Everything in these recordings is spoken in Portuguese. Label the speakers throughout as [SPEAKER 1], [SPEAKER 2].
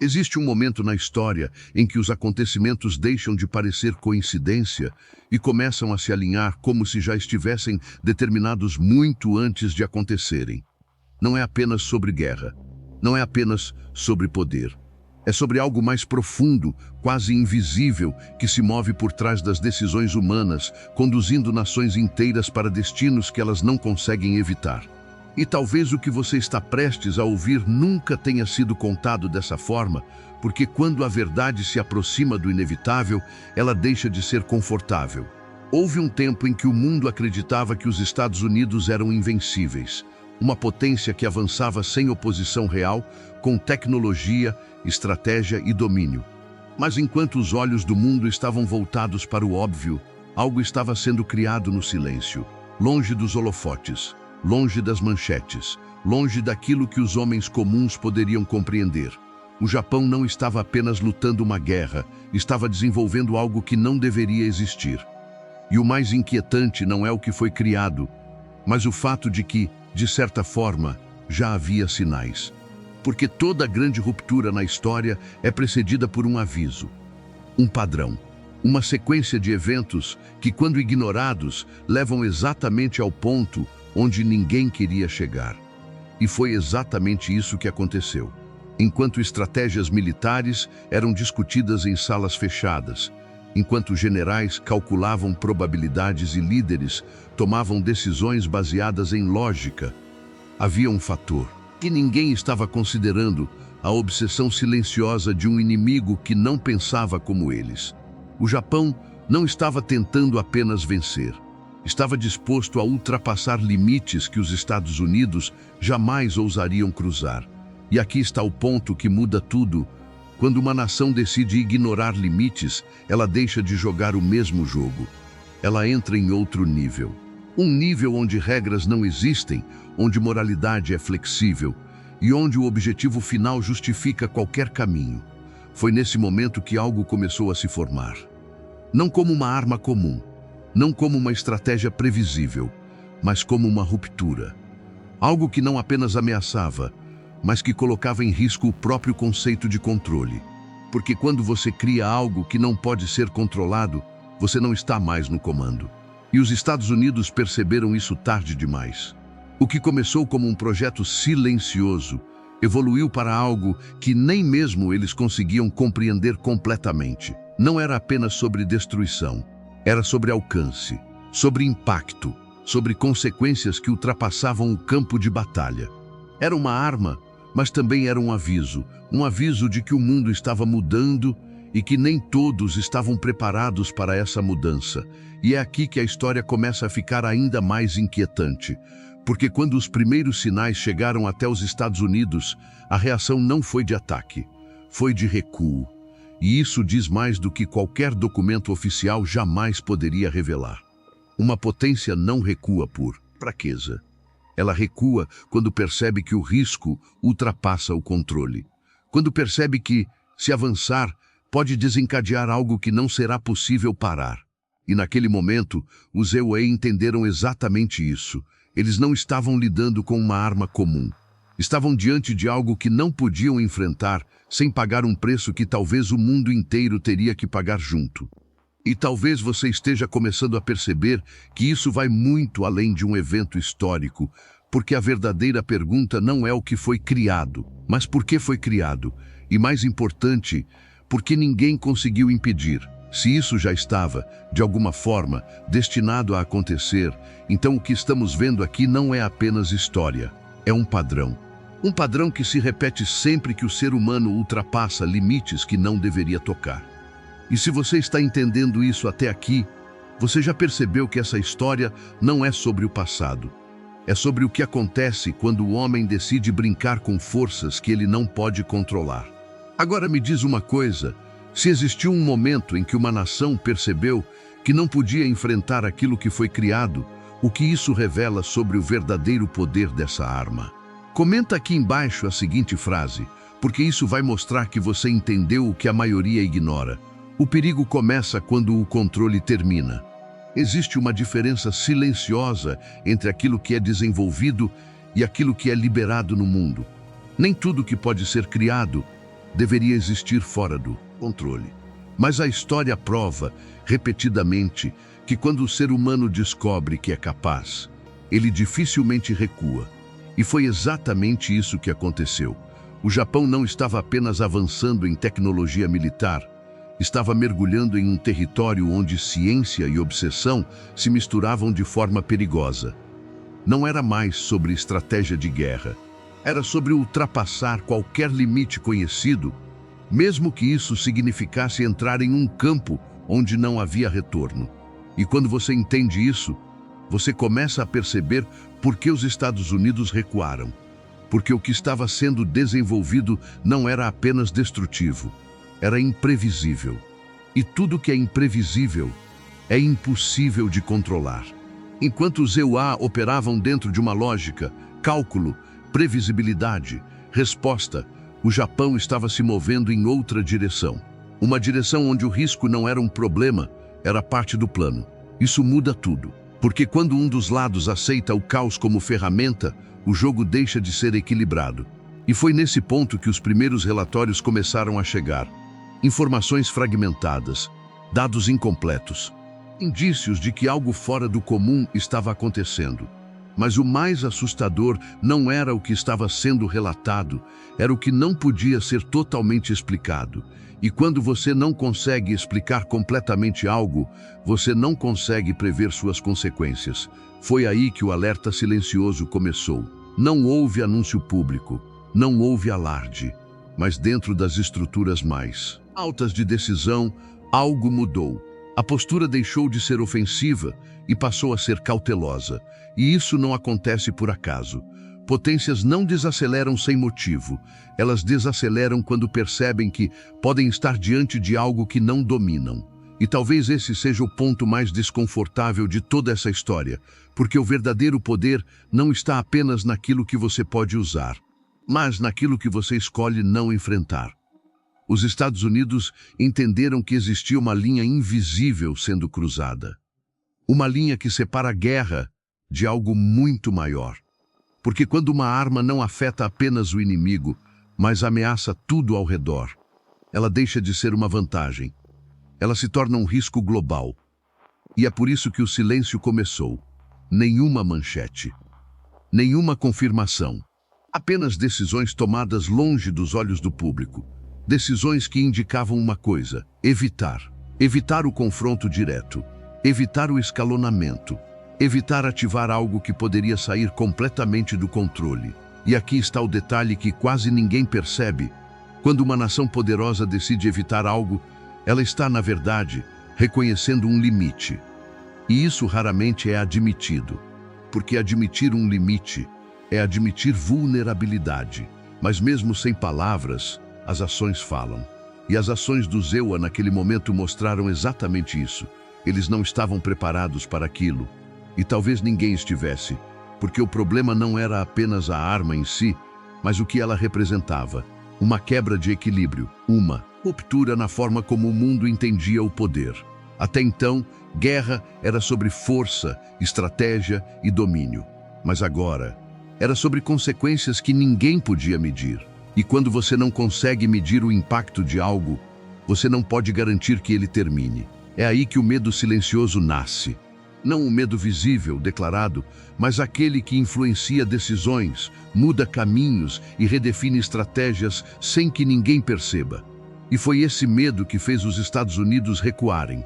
[SPEAKER 1] Existe um momento na história em que os acontecimentos deixam de parecer coincidência e começam a se alinhar como se já estivessem determinados muito antes de acontecerem. Não é apenas sobre guerra, não é apenas sobre poder. É sobre algo mais profundo, quase invisível, que se move por trás das decisões humanas, conduzindo nações inteiras para destinos que elas não conseguem evitar. E talvez o que você está prestes a ouvir nunca tenha sido contado dessa forma, porque quando a verdade se aproxima do inevitável, ela deixa de ser confortável. Houve um tempo em que o mundo acreditava que os Estados Unidos eram invencíveis, uma potência que avançava sem oposição real, com tecnologia, estratégia e domínio. Mas enquanto os olhos do mundo estavam voltados para o óbvio, algo estava sendo criado no silêncio, longe dos holofotes, longe das manchetes, longe daquilo que os homens comuns poderiam compreender. O Japão não estava apenas lutando uma guerra, estava desenvolvendo algo que não deveria existir. E o mais inquietante não é o que foi criado, mas o fato de que, de certa forma, já havia sinais. Porque toda grande ruptura na história é precedida por um aviso, um padrão, uma sequência de eventos que, quando ignorados, levam exatamente ao ponto onde ninguém queria chegar. E foi exatamente isso que aconteceu. Enquanto estratégias militares eram discutidas em salas fechadas, enquanto generais calculavam probabilidades e líderes tomavam decisões baseadas em lógica, havia um fator que ninguém estava considerando: a obsessão silenciosa de um inimigo que não pensava como eles. O Japão não estava tentando apenas vencer. Estava disposto a ultrapassar limites que os Estados Unidos jamais ousariam cruzar. E aqui está o ponto que muda tudo. Quando uma nação decide ignorar limites, ela deixa de jogar o mesmo jogo. Ela entra em outro nível. Um nível onde regras não existem, onde moralidade é flexível e onde o objetivo final justifica qualquer caminho. Foi nesse momento que algo começou a se formar. Não como uma arma comum, não como uma estratégia previsível, mas como uma ruptura. Algo que não apenas ameaçava, mas que colocava em risco o próprio conceito de controle. Porque quando você cria algo que não pode ser controlado, você não está mais no comando. E os Estados Unidos perceberam isso tarde demais. O que começou como um projeto silencioso evoluiu para algo que nem mesmo eles conseguiam compreender completamente. Não era apenas sobre destruição, era sobre alcance, sobre impacto, sobre consequências que ultrapassavam o campo de batalha. Era uma arma, mas também era um aviso de que o mundo estava mudando e que nem todos estavam preparados para essa mudança. E é aqui que a história começa a ficar ainda mais inquietante, porque quando os primeiros sinais chegaram até os Estados Unidos, a reação não foi de ataque, foi de recuo. E isso diz mais do que qualquer documento oficial jamais poderia revelar. Uma potência não recua por fraqueza. Ela recua quando percebe que o risco ultrapassa o controle. Quando percebe que, se avançar, pode desencadear algo que não será possível parar. E naquele momento, os EUA entenderam exatamente isso. Eles não estavam lidando com uma arma comum. Estavam diante de algo que não podiam enfrentar sem pagar um preço que talvez o mundo inteiro teria que pagar junto. E talvez você esteja começando a perceber que isso vai muito além de um evento histórico, porque a verdadeira pergunta não é o que foi criado, mas por que foi criado. E mais importante, porque ninguém conseguiu impedir. Se isso já estava, de alguma forma, destinado a acontecer, então o que estamos vendo aqui não é apenas história, é um padrão. Um padrão que se repete sempre que o ser humano ultrapassa limites que não deveria tocar. E se você está entendendo isso até aqui, você já percebeu que essa história não é sobre o passado. É sobre o que acontece quando o homem decide brincar com forças que ele não pode controlar. Agora me diz uma coisa: se existiu um momento em que uma nação percebeu que não podia enfrentar aquilo que foi criado, o que isso revela sobre o verdadeiro poder dessa arma? Comenta aqui embaixo a seguinte frase, porque isso vai mostrar que você entendeu o que a maioria ignora. O perigo começa quando o controle termina. Existe uma diferença silenciosa entre aquilo que é desenvolvido e aquilo que é liberado no mundo. Nem tudo que pode ser criado deveria existir fora do controle. Mas a história prova, repetidamente, que quando o ser humano descobre que é capaz, ele dificilmente recua. E foi exatamente isso que aconteceu. O Japão não estava apenas avançando em tecnologia militar, estava mergulhando em um território onde ciência e obsessão se misturavam de forma perigosa. Não era mais sobre estratégia de guerra, era sobre ultrapassar qualquer limite conhecido, mesmo que isso significasse entrar em um campo onde não havia retorno. E quando você entende isso, você começa a perceber por que os Estados Unidos recuaram. Porque o que estava sendo desenvolvido não era apenas destrutivo, era imprevisível. E tudo que é imprevisível é impossível de controlar. Enquanto os EUA operavam dentro de uma lógica, cálculo, previsibilidade, resposta, o Japão estava se movendo em outra direção. Uma direção onde o risco não era um problema, era parte do plano. Isso muda tudo, porque quando um dos lados aceita o caos como ferramenta, o jogo deixa de ser equilibrado. E foi nesse ponto que os primeiros relatórios começaram a chegar. Informações fragmentadas, dados incompletos, indícios de que algo fora do comum estava acontecendo. Mas o mais assustador não era o que estava sendo relatado, era o que não podia ser totalmente explicado. E quando você não consegue explicar completamente algo, você não consegue prever suas consequências. Foi aí que o alerta silencioso começou. Não houve anúncio público, não houve alarde, mas dentro das estruturas mais altas de decisão, algo mudou. A postura deixou de ser ofensiva e passou a ser cautelosa. E isso não acontece por acaso. Potências não desaceleram sem motivo. Elas desaceleram quando percebem que podem estar diante de algo que não dominam. E talvez esse seja o ponto mais desconfortável de toda essa história, porque o verdadeiro poder não está apenas naquilo que você pode usar, mas naquilo que você escolhe não enfrentar. Os Estados Unidos entenderam que existia uma linha invisível sendo cruzada. Uma linha que separa a guerra de algo muito maior. Porque quando uma arma não afeta apenas o inimigo, mas ameaça tudo ao redor, ela deixa de ser uma vantagem. Ela se torna um risco global. E é por isso que o silêncio começou. Nenhuma manchete. Nenhuma confirmação. Apenas decisões tomadas longe dos olhos do público. Decisões que indicavam uma coisa: evitar. Evitar o confronto direto. Evitar o escalonamento. Evitar ativar algo que poderia sair completamente do controle. E aqui está o detalhe que quase ninguém percebe. Quando uma nação poderosa decide evitar algo, ela está, na verdade, reconhecendo um limite. E isso raramente é admitido. Porque admitir um limite é admitir vulnerabilidade. Mas mesmo sem palavras, as ações falam. E as ações do EUA naquele momento mostraram exatamente isso. Eles não estavam preparados para aquilo. E talvez ninguém estivesse, porque o problema não era apenas a arma em si, mas o que ela representava. Uma quebra de equilíbrio, uma ruptura na forma como o mundo entendia o poder. Até então, guerra era sobre força, estratégia e domínio. Mas agora, era sobre consequências que ninguém podia medir. E quando você não consegue medir o impacto de algo, você não pode garantir que ele termine. É aí que o medo silencioso nasce. Não o medo visível, declarado, mas aquele que influencia decisões, muda caminhos e redefine estratégias sem que ninguém perceba. E foi esse medo que fez os Estados Unidos recuarem.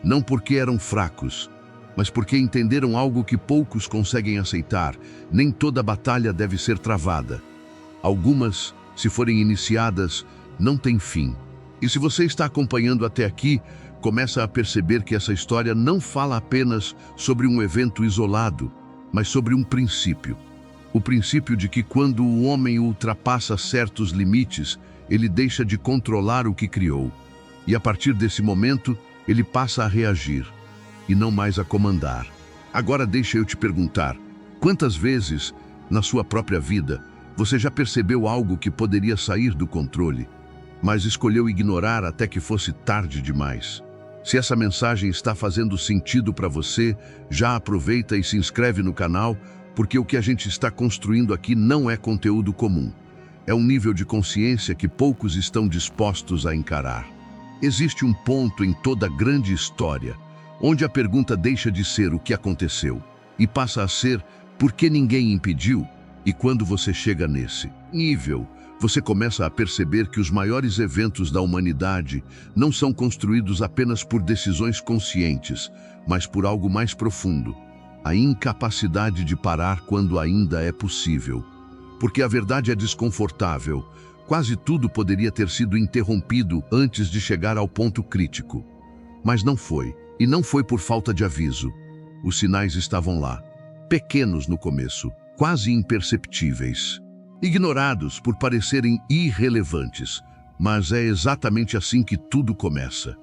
[SPEAKER 1] Não porque eram fracos, mas porque entenderam algo que poucos conseguem aceitar. Nem toda batalha deve ser travada. Algumas, se forem iniciadas, não têm fim. E se você está acompanhando até aqui, começa a perceber que essa história não fala apenas sobre um evento isolado, mas sobre um princípio. O princípio de que quando o homem ultrapassa certos limites, ele deixa de controlar o que criou. E a partir desse momento, ele passa a reagir, e não mais a comandar. Agora deixa eu te perguntar, quantas vezes, na sua própria vida, você já percebeu algo que poderia sair do controle, mas escolheu ignorar até que fosse tarde demais? Se essa mensagem está fazendo sentido para você, já aproveita e se inscreve no canal, porque o que a gente está construindo aqui não é conteúdo comum. é um nível de consciência que poucos estão dispostos a encarar. Existe um ponto em toda grande história onde a pergunta deixa de ser o que aconteceu e passa a ser por que ninguém impediu, e quando você chega nesse nível, você começa a perceber que os maiores eventos da humanidade não são construídos apenas por decisões conscientes, mas por algo mais profundo, a incapacidade de parar quando ainda é possível. Porque a verdade é desconfortável. Quase tudo poderia ter sido interrompido antes de chegar ao ponto crítico. Mas não foi. E não foi por falta de aviso. Os sinais estavam lá, pequenos no começo, quase imperceptíveis, ignorados por parecerem irrelevantes. Mas é exatamente assim que tudo começa.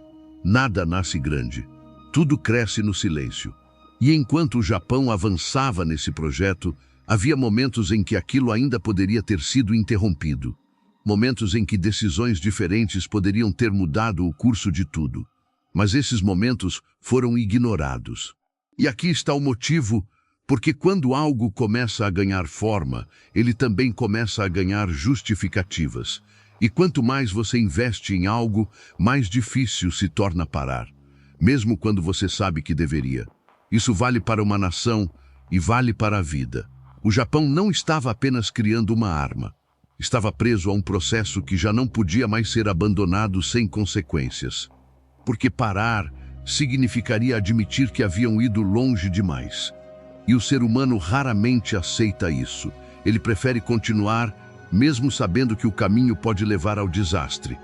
[SPEAKER 1] Nada nasce grande. Tudo cresce no silêncio. E enquanto o Japão avançava nesse projeto, havia momentos em que aquilo ainda poderia ter sido interrompido. Momentos em que decisões diferentes poderiam ter mudado o curso de tudo. Mas esses momentos foram ignorados. E aqui está o motivo, porque quando algo começa a ganhar forma, ele também começa a ganhar justificativas. E quanto mais você investe em algo, mais difícil se torna parar, mesmo quando você sabe que deveria. Isso vale para uma nação e vale para a vida. O Japão não estava apenas criando uma arma. Estava preso a um processo que já não podia mais ser abandonado sem consequências. Porque parar significaria admitir que haviam ido longe demais. E o ser humano raramente aceita isso. Ele prefere continuar, mesmo sabendo que o caminho pode levar ao desastre.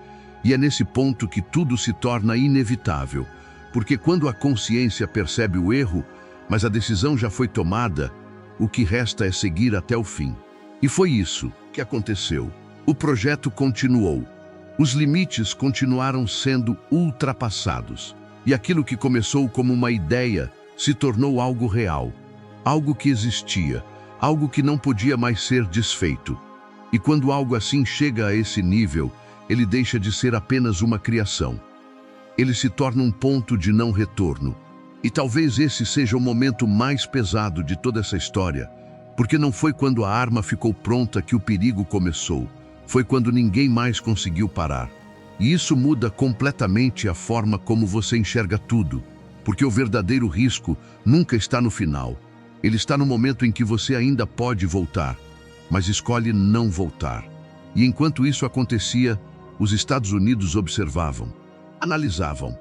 [SPEAKER 1] E é nesse ponto que tudo se torna inevitável. Porque quando a consciência percebe o erro, mas a decisão já foi tomada, o que resta é seguir até o fim. E foi isso que aconteceu. O projeto continuou. Os limites continuaram sendo ultrapassados. E aquilo que começou como uma ideia se tornou algo real. Algo que existia. Algo que não podia mais ser desfeito. E quando algo assim chega a esse nível, ele deixa de ser apenas uma criação. Ele se torna um ponto de não retorno. E talvez esse seja o momento mais pesado de toda essa história, porque não foi quando a arma ficou pronta que o perigo começou, foi quando ninguém mais conseguiu parar. E isso muda completamente a forma como você enxerga tudo, porque o verdadeiro risco nunca está no final. Ele está no momento em que você ainda pode voltar, mas escolhe não voltar. E enquanto isso acontecia, os Estados Unidos observavam, analisavam,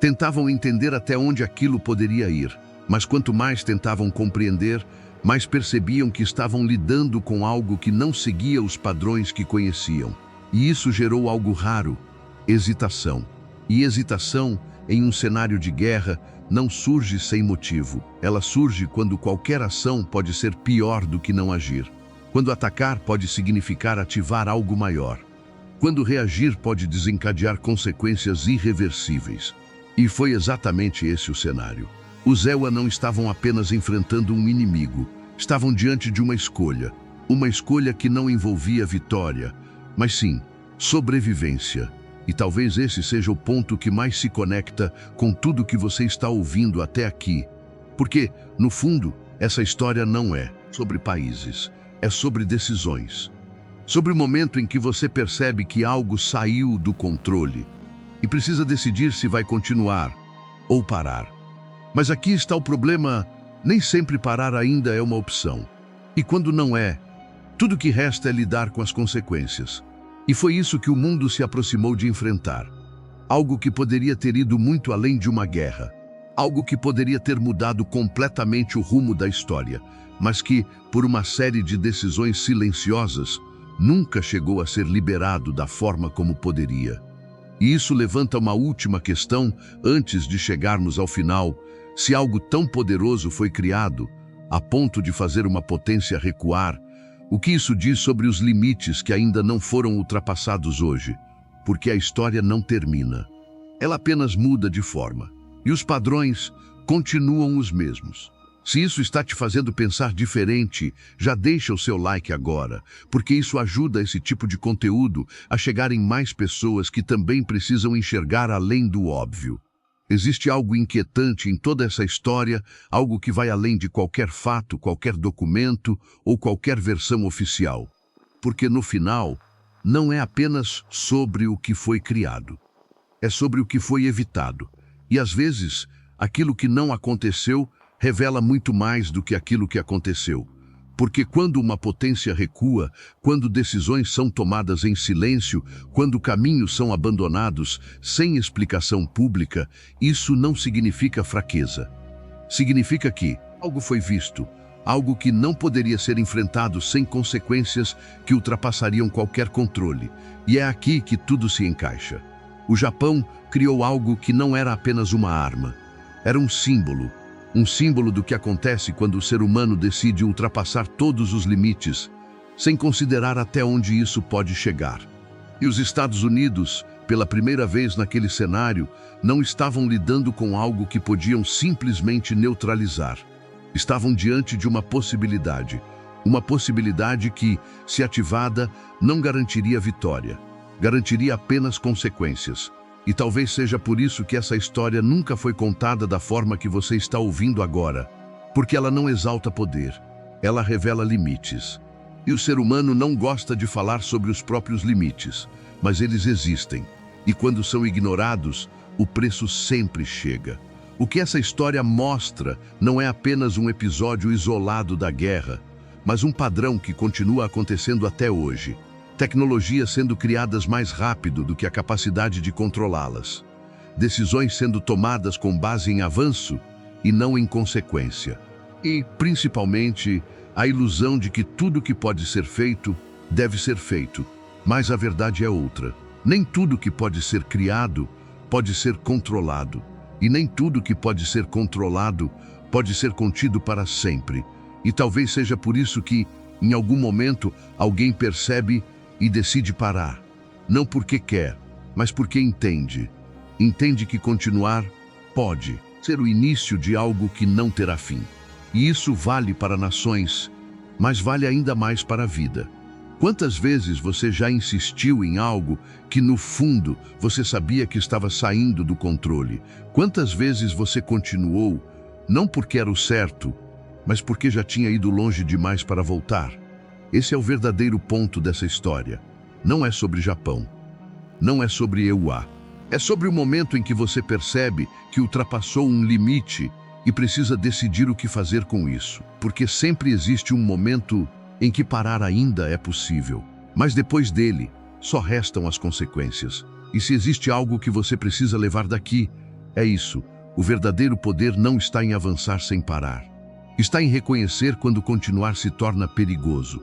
[SPEAKER 1] tentavam entender até onde aquilo poderia ir, mas quanto mais tentavam compreender, mais percebiam que estavam lidando com algo que não seguia os padrões que conheciam. E isso gerou algo raro, hesitação. E hesitação, em um cenário de guerra, não surge sem motivo. Ela surge quando qualquer ação pode ser pior do que não agir. Quando atacar pode significar ativar algo maior. Quando reagir pode desencadear consequências irreversíveis. E foi exatamente esse o cenário. Os Ewa não estavam apenas enfrentando um inimigo, estavam diante de uma escolha que não envolvia vitória, mas sim sobrevivência. E talvez esse seja o ponto que mais se conecta com tudo que você está ouvindo até aqui. Porque, no fundo, essa história não é sobre países, é sobre decisões. Sobre o momento em que você percebe que algo saiu do controle e precisa decidir se vai continuar ou parar. Mas aqui está o problema, nem sempre parar ainda é uma opção. E quando não é, tudo que resta é lidar com as consequências. E foi isso que o mundo se aproximou de enfrentar. Algo que poderia ter ido muito além de uma guerra. Algo que poderia ter mudado completamente o rumo da história, mas que, por uma série de decisões silenciosas, nunca chegou a ser liberado da forma como poderia. E isso levanta uma última questão antes de chegarmos ao final. Se algo tão poderoso foi criado, a ponto de fazer uma potência recuar, o que isso diz sobre os limites que ainda não foram ultrapassados hoje? Porque a história não termina. Ela apenas muda de forma. E os padrões continuam os mesmos. Se isso está te fazendo pensar diferente, já deixa o seu like agora, porque isso ajuda esse tipo de conteúdo a chegar em mais pessoas que também precisam enxergar além do óbvio. Existe algo inquietante em toda essa história, algo que vai além de qualquer fato, qualquer documento ou qualquer versão oficial. Porque no final, não é apenas sobre o que foi criado, é sobre o que foi evitado. E às vezes, aquilo que não aconteceu revela muito mais do que aquilo que aconteceu. Porque quando uma potência recua, quando decisões são tomadas em silêncio, quando caminhos são abandonados sem explicação pública, isso não significa fraqueza. Significa que algo foi visto, algo que não poderia ser enfrentado sem consequências que ultrapassariam qualquer controle. E é aqui que tudo se encaixa. O Japão criou algo que não era apenas uma arma. Era um símbolo do que acontece quando o ser humano decide ultrapassar todos os limites, sem considerar até onde isso pode chegar. E os Estados Unidos, pela primeira vez naquele cenário, não estavam lidando com algo que podiam simplesmente neutralizar. Estavam diante de uma possibilidade que, se ativada, não garantiria vitória, garantiria apenas consequências. E talvez seja por isso que essa história nunca foi contada da forma que você está ouvindo agora, porque ela não exalta poder, ela revela limites. E o ser humano não gosta de falar sobre os próprios limites, mas eles existem. E quando são ignorados, o preço sempre chega. O que essa história mostra não é apenas um episódio isolado da guerra, mas um padrão que continua acontecendo até hoje. Tecnologias sendo criadas mais rápido do que a capacidade de controlá-las. Decisões sendo tomadas com base em avanço e não em consequência. E, principalmente, a ilusão de que tudo que pode ser feito, deve ser feito. Mas a verdade é outra. Nem tudo que pode ser criado, pode ser controlado. E nem tudo que pode ser controlado pode ser contido para sempre. E talvez seja por isso que, em algum momento, alguém percebe e decide parar. Não porque quer, mas porque entende. Entende que continuar pode ser o início de algo que não terá fim. E isso vale para nações, mas vale ainda mais para a vida. Quantas vezes você já insistiu em algo que, no fundo, você sabia que estava saindo do controle? Quantas vezes você continuou, não porque era o certo, mas porque já tinha ido longe demais para voltar? Esse é o verdadeiro ponto dessa história. Não é sobre Japão. Não é sobre EUA. É sobre o momento em que você percebe que ultrapassou um limite e precisa decidir o que fazer com isso. Porque sempre existe um momento em que parar ainda é possível. Mas depois dele, só restam as consequências. E se existe algo que você precisa levar daqui, é isso. O verdadeiro poder não está em avançar sem parar. Está em reconhecer quando continuar se torna perigoso.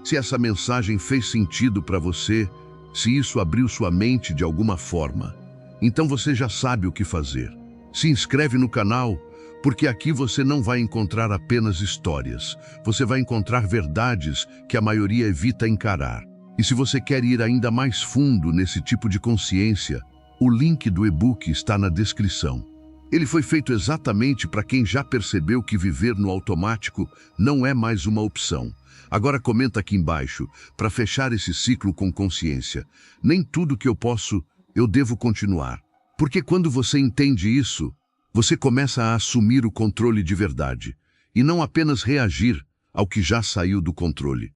[SPEAKER 1] Se essa mensagem fez sentido para você, se isso abriu sua mente de alguma forma, então você já sabe o que fazer. Se inscreve no canal, porque aqui você não vai encontrar apenas histórias. Você vai encontrar verdades que a maioria evita encarar. E se você quer ir ainda mais fundo nesse tipo de consciência, o link do e-book está na descrição. Ele foi feito exatamente para quem já percebeu que viver no automático não é mais uma opção. Agora comenta aqui embaixo, para fechar esse ciclo com consciência. Nem tudo que eu posso, eu devo continuar. Porque quando você entende isso, você começa a assumir o controle de verdade, e não apenas reagir ao que já saiu do controle.